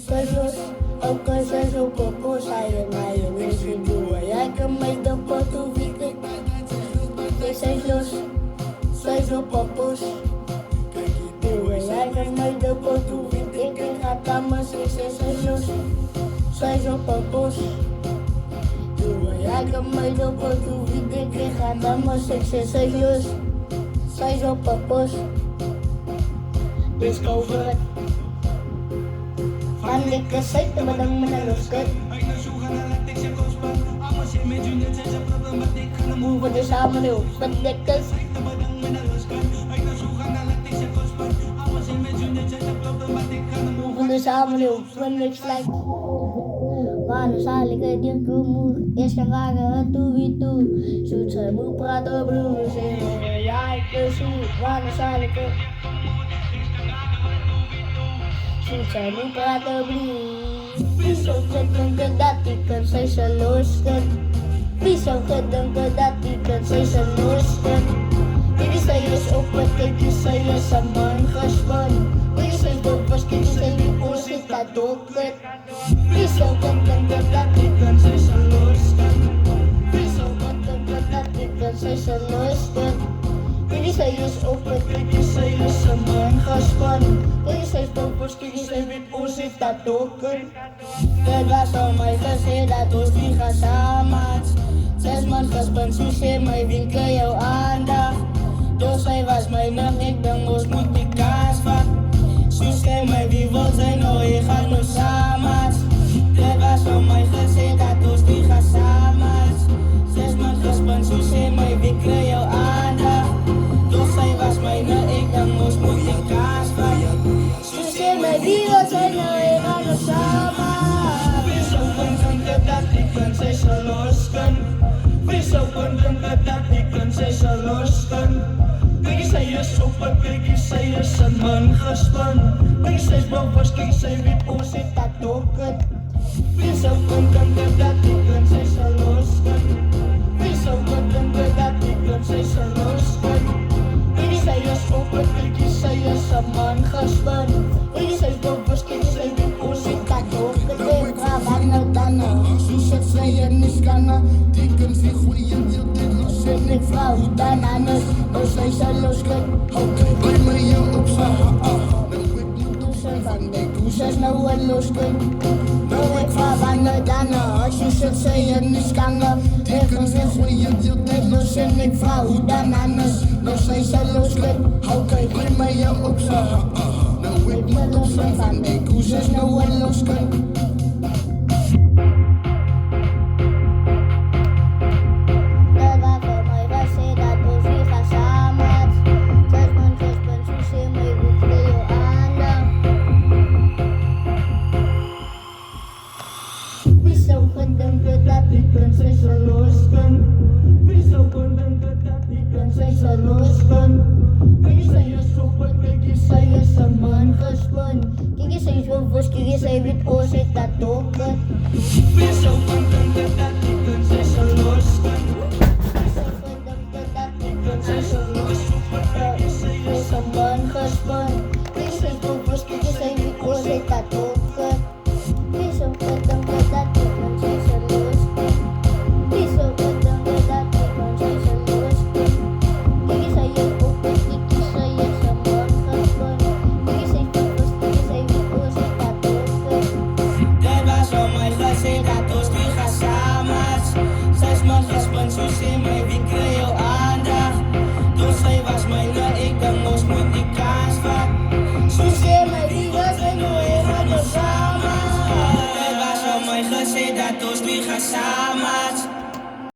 Soy Dios, aunque seas un poco sayang si dua ya kamay daw po tubig soy Dios, soy su purpose dua ya kamay daw po tubig ikakatama soy Dios, soy su purpose dua ya kamay daw po tubig ikakatama soy Dios, soy su purpose discovered Panik kasay tamadang manaluskat Move on the summer new Pandekas Move on the summer new Pandekas like Mana sali ka din kumur Yes ka kaya 2v2 Shoot sa mo prato blues Yay kasi Mana sali ka Sa lupa tabli Piso kadang kadatikan sa'y saluskan Piso kadang kadatikan sa'y saluskan Kini sa'yo sopat kaya sa'yo sa manhasban Kini sa'yo dopas kini sa'yo pusit tadukat Piso kadang kadatikan sa'y saluskan Piso kadang kadatikan sa'y saluskan Kini sa'yo sopat kaya sa'yo sa manhasban Kini sa'yo dopas kini sa'yo pusit tadukat Kaya sa may kasi datos di kasama Ses manhasban susi may vingkayaw anda Dos ay was may nakikdang os mutikas fak Susi may vivot sa'y no ikano samas Kaya sa may kasi datos di kasama Ses manhasban susi may vingkayaw anda Dos ay was may nakikdang os mutikas fak Susi may vivot sa'y no ikano samas Piso kong kadatikan sa'y saluskan Piso kong kadatikan sa'y saluskan Kaya sa'yo sopat kaya sa'yo sa manhasban Kaya sa'yo bawas kaya sa'yo vipusit tatukat Piso kong kadatikan sa'y saluskan Piso kong kadatikan sa'y saluskan Kaya sa'yo sopat kaya sa'yo sa manhasban Kaya sa'yo bawas kaya sa'yo vipusit tatukat Susat saya niskana Tiken si goeie deel dit los en ik vrouw Bananas, als zij saluskan Oké, bij mij je opzag Nou ik moet op zijn van de koezes nou wel losken Nou ik vraag aan de dana Susat saya niskana Tiken si goeie deel dit los en ik vrouw Bananas, als zij saluskan Oké, bij mij je opzag Nou ik moet op zijn van de koezes nou wel losken Pisau kadang kadatikan sa'y saluskan Pisau kadang kadatikan sa'y saluskan Kaya sa'yo sopat kaya sa'yo sa manhasban Kaya sa'yo bubos kaya sa'yo vipusit tatukat Pisau kadang kadatikan